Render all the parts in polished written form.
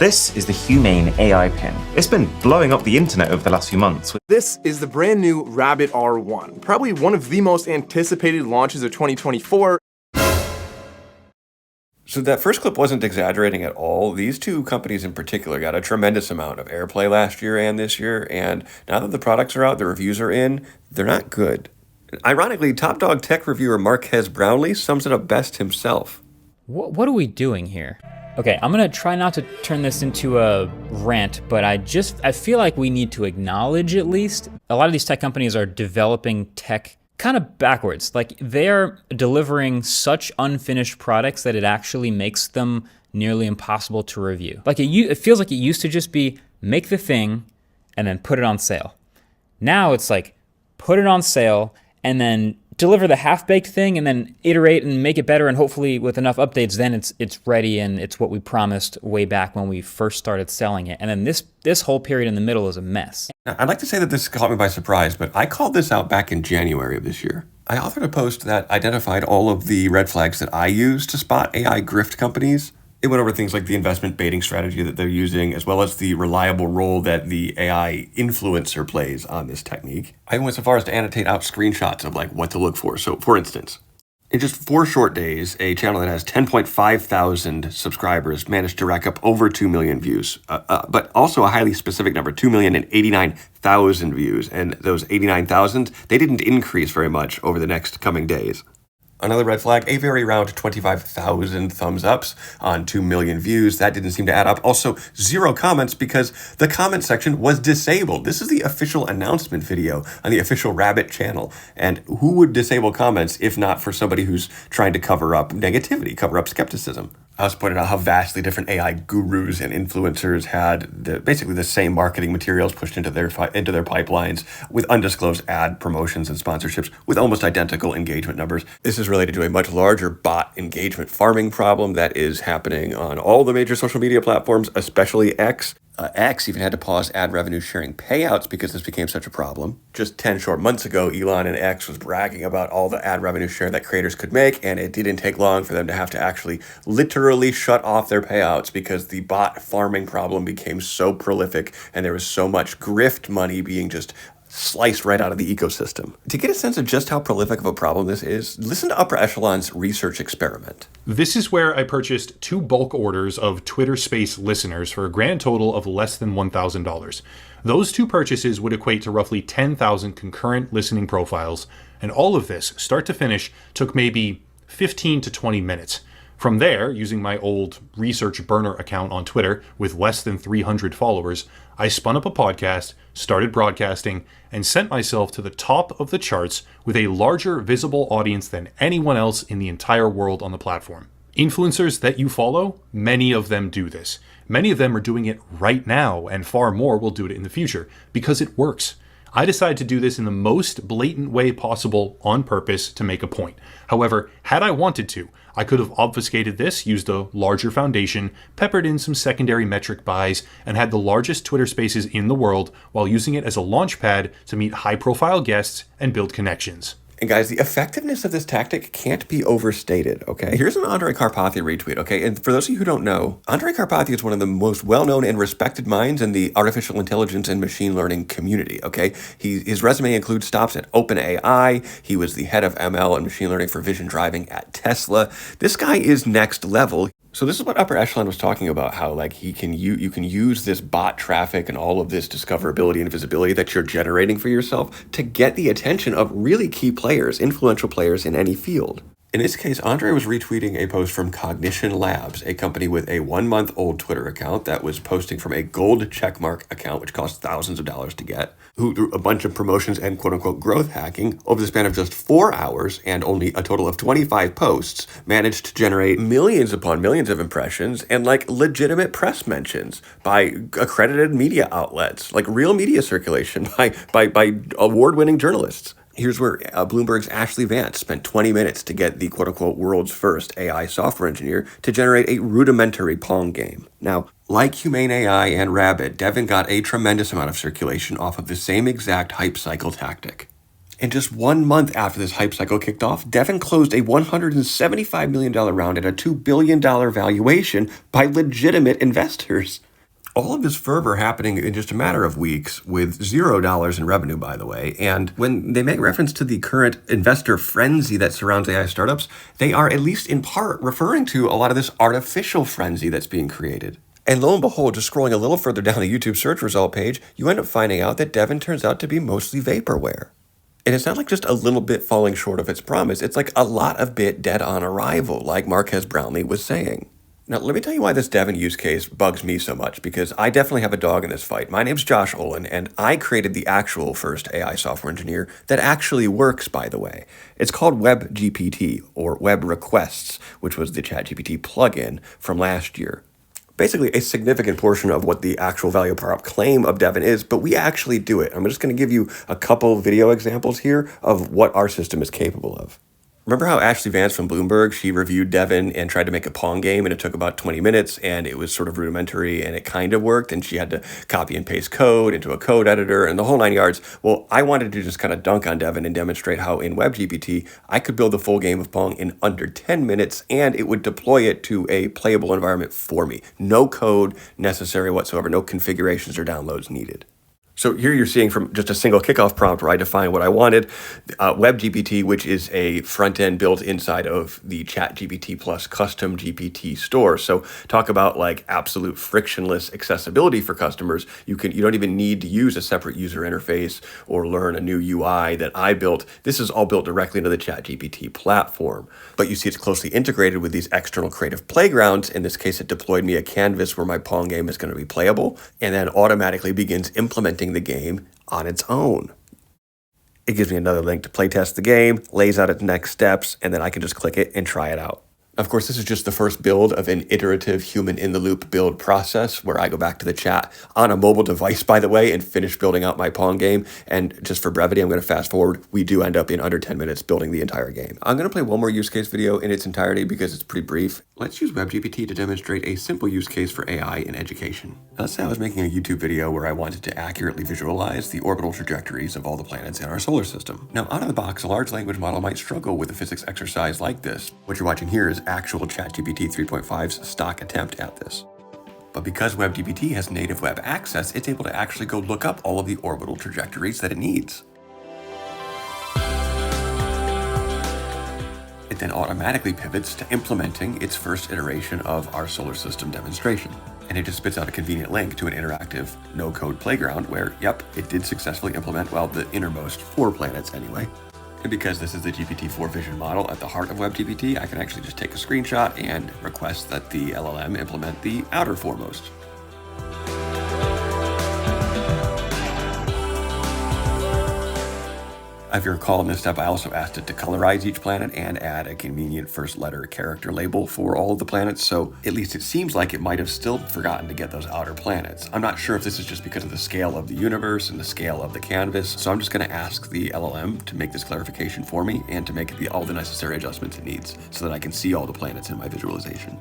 This is the Humane AI pin. It's been blowing up the internet over the last few months. This is the brand new Rabbit R1, probably one of the most anticipated launches of 2024. So that first clip wasn't exaggerating at all. These two companies in particular got a tremendous amount of airplay last year and this year, and now that the products are out, the reviews are in, they're not good. Ironically, top dog tech reviewer Marques Brownlee sums it up best himself. What are we doing here? Okay, I'm gonna try not to turn this into a rant, but I feel like we need to acknowledge at least, a lot of these tech companies are developing tech kind of backwards. Like they're delivering such unfinished products that it actually makes them nearly impossible to review. Like it feels like it used to just be make the thing and then put it on sale. Now it's like put it on sale and then deliver the half-baked thing and then iterate and make it better, and hopefully with enough updates then it's ready and it's what we promised way back when we first started selling it. And then this whole period in the middle is a mess. Now, I'd like to say that this caught me by surprise, but I called this out back in January of this year. I authored a post that identified all of the red flags that I use to spot AI grift companies. It went over things like the investment baiting strategy that they're using, as well as the reliable role that the AI influencer plays on this technique. I went so far as to annotate out screenshots of like what to look for. So for instance, in just 4 short days, a channel that has 10.5 thousand subscribers managed to rack up over 2 million views, but also a highly specific number, 2,089,000 views. And those 89,000, they didn't increase very much over the next coming days. Another red flag, a very round 25,000 thumbs ups on 2 million views. That didn't seem to add up. Also, 0 comments because the comment section was disabled. This is the official announcement video on the official Rabbit channel. And who would disable comments if not for somebody who's trying to cover up negativity, cover up skepticism? I also pointed out how vastly different AI gurus and influencers had basically the same marketing materials pushed into their pipelines with undisclosed ad promotions and sponsorships with almost identical engagement numbers. This is related to a much larger bot engagement farming problem that is happening on all the major social media platforms, especially X. X even had to pause ad revenue sharing payouts because this became such a problem. Just 10 short months ago, Elon and X was bragging about all the ad revenue share that creators could make, and it didn't take long for them to have to actually literally shut off their payouts because the bot farming problem became so prolific and there was so much grift money being just sliced right out of the ecosystem. To get a sense of just how prolific of a problem this is, listen to Upper Echelon's research experiment. This is where I purchased 2 bulk orders of Twitter Space listeners for a grand total of less than $1,000. Those 2 purchases would equate to roughly 10,000 concurrent listening profiles, and all of this, start to finish, took maybe 15 to 20 minutes. From there, using my old research burner account on Twitter with less than 300 followers, I spun up a podcast, started broadcasting, and sent myself to the top of the charts with a larger visible audience than anyone else in the entire world on the platform. Influencers that you follow, many of them do this. Many of them are doing it right now, and far more will do it in the future, because it works. I decided to do this in the most blatant way possible on purpose to make a point. However, had I wanted to, I could have obfuscated this, used a larger foundation, peppered in some secondary metric buys, and had the largest Twitter Spaces in the world while using it as a launch pad to meet high-profile guests and build connections. And guys, the effectiveness of this tactic can't be overstated, okay? Here's an Andrej Karpathy retweet, okay? And for those of you who don't know, Andrej Karpathy is one of the most well-known and respected minds in the artificial intelligence and machine learning community, okay? His resume includes stops at OpenAI. He was the head of ML and machine learning for vision driving at Tesla. This guy is next level. So this is what Upper Echelon was talking about, how like you can use this bot traffic and all of this discoverability and visibility that you're generating for yourself to get the attention of really key players, influential players in any field. In this case, Andrej was retweeting a post from Cognition Labs, a company with a 1-month-old Twitter account that was posting from a gold checkmark account, which costs thousands of dollars to get, who through a bunch of promotions and quote-unquote growth hacking over the span of just 4 hours and only a total of 25 posts managed to generate millions upon millions of impressions and like legitimate press mentions by accredited media outlets, like real media circulation by award-winning journalists. Here's where Bloomberg's Ashley Vance spent 20 minutes to get the quote-unquote world's first AI software engineer to generate a rudimentary Pong game. Now, like Humane AI and Rabbit, Devin got a tremendous amount of circulation off of the same exact hype cycle tactic. And just 1 month after this hype cycle kicked off, Devin closed a $175 million round at a $2 billion valuation by legitimate investors. All of this fervor happening in just a matter of weeks with $0 in revenue, by the way. And when they make reference to the current investor frenzy that surrounds AI startups, they are at least in part referring to a lot of this artificial frenzy that's being created. And lo and behold, just scrolling a little further down the YouTube search result page, you end up finding out that Devin turns out to be mostly vaporware. And it's not like just a little bit falling short of its promise. It's like a lot of bit dead on arrival, like Marques Brownlee was saying. Now, let me tell you why this Devin use case bugs me so much, because I definitely have a dog in this fight. My name's Josh Olin, and I created the actual first AI software engineer that actually works, by the way. It's called WebGPT, or Web Requests, which was the ChatGPT plugin from last year. Basically, a significant portion of what the actual value prop claim of Devin is, but we actually do it. I'm just going to give you a couple video examples here of what our system is capable of. Remember how Ashley Vance from Bloomberg, she reviewed Devin and tried to make a Pong game, and it took about 20 minutes, and it was sort of rudimentary, and it kind of worked, and she had to copy and paste code into a code editor, and the whole 9 yards. Well, I wanted to just kind of dunk on Devin and demonstrate how in WebGPT, I could build the full game of Pong in under 10 minutes, and it would deploy it to a playable environment for me. No code necessary whatsoever, no configurations or downloads needed. So here you're seeing from just a single kickoff prompt where I define what I wanted, WebGPT, which is a front end built inside of the ChatGPT plus custom GPT store. So talk about like absolute frictionless accessibility for customers. You don't even need to use a separate user interface or learn a new UI that I built. This is all built directly into the ChatGPT platform. But you see it's closely integrated with these external creative playgrounds. In this case, it deployed me a canvas where my Pong game is going to be playable, and then automatically begins implementing the game on its own. It gives me another link to playtest the game, lays out its next steps, and then I can just click it and try it out. Of course, this is just the first build of an iterative human-in-the-loop build process where I go back to the chat on a mobile device, by the way, and finish building out my Pong game. And just for brevity, I'm going to fast forward. We do end up in under 10 minutes building the entire game. I'm going to play one more use case video in its entirety because it's pretty brief. Let's use WebGPT to demonstrate a simple use case for AI in education. Let's say I was making a YouTube video where I wanted to accurately visualize the orbital trajectories of all the planets in our solar system. Now, out of the box, a large language model might struggle with a physics exercise like this. What you're watching here is actual ChatGPT 3.5's stock attempt at this. But because WebGPT has native web access, it's able to actually go look up all of the orbital trajectories that it needs. It then automatically pivots to implementing its first iteration of our solar system demonstration. And it just spits out a convenient link to an interactive no-code playground where, yep, it did successfully implement, well, the innermost 4 planets anyway. And because this is the GPT-4 vision model at the heart of WebGPT, I can actually just take a screenshot and request that the LLM implement the outer foremost. If you recall in this step, I also asked it to colorize each planet and add a convenient first letter character label for all of the planets, so at least it seems like it might have still forgotten to get those outer planets. I'm not sure if this is just because of the scale of the universe and the scale of the canvas, so I'm just going to ask the LLM to make this clarification for me and to make all the necessary adjustments it needs so that I can see all the planets in my visualization.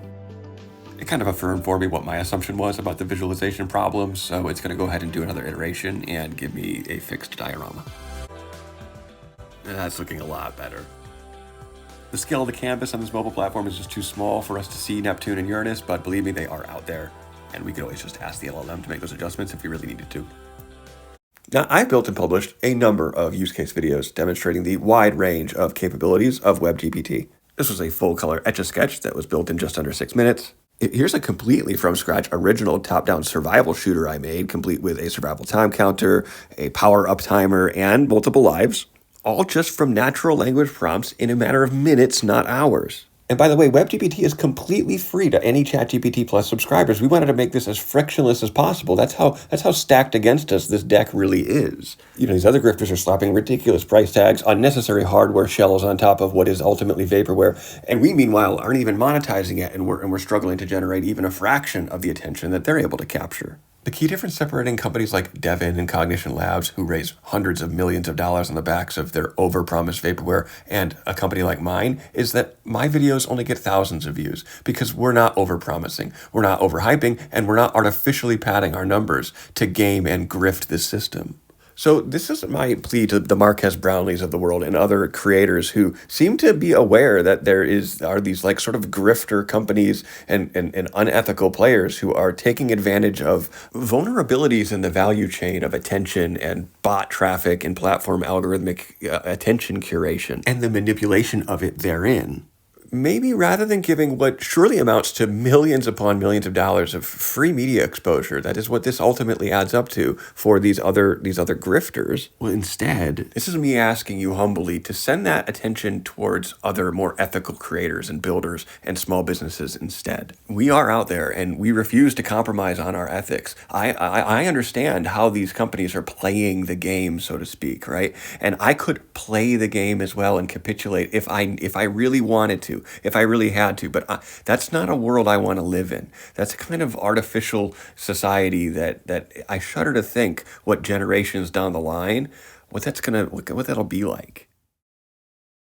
It kind of affirmed for me what my assumption was about the visualization problem, so it's going to go ahead and do another iteration and give me a fixed diorama. That's looking a lot better. The scale of the canvas on this mobile platform is just too small for us to see Neptune and Uranus, but believe me, they are out there. And we could always just ask the LLM to make those adjustments if we really needed to. Now, I've built and published a number of use case videos demonstrating the wide range of capabilities of WebGPT. This was a full-color Etch-a-Sketch that was built in just under 6 minutes. Here's a completely from-scratch original top-down survival shooter I made, complete with a survival time counter, a power-up timer, and multiple lives. All just from natural language prompts in a matter of minutes, not hours. And by the way, WebGPT is completely free to any ChatGPT Plus subscribers. We wanted to make this as frictionless as possible. That's how stacked against us this deck really is. You know, these other grifters are slapping ridiculous price tags, unnecessary hardware shells on top of what is ultimately vaporware. And we, meanwhile, aren't even monetizing it, and we're struggling to generate even a fraction of the attention that they're able to capture. The key difference separating companies like Devin and Cognition Labs, who raise hundreds of millions of dollars on the backs of their overpromised vaporware, and a company like mine, is that my videos only get thousands of views because we're not overpromising, we're not overhyping, and we're not artificially padding our numbers to game and grift this system. So this is my plea to the Marquez Brownlees of the world and other creators who seem to be aware that are these like sort of grifter companies and unethical players who are taking advantage of vulnerabilities in the value chain of attention and bot traffic and platform algorithmic attention curation and the manipulation of it therein. Maybe rather than giving what surely amounts to millions upon millions of dollars of free media exposure, that is what this ultimately adds up to for these other grifters. Well, instead, this is me asking you humbly to send that attention towards other more ethical creators and builders and small businesses instead. We are out there and we refuse to compromise on our ethics. I understand how these companies are playing the game, so to speak, right? And I could play the game as well and capitulate if I really wanted to. If I really had to, but that's not a world I want to live in. That's a kind of artificial society that I shudder to think what generations down the line, what that'll be like.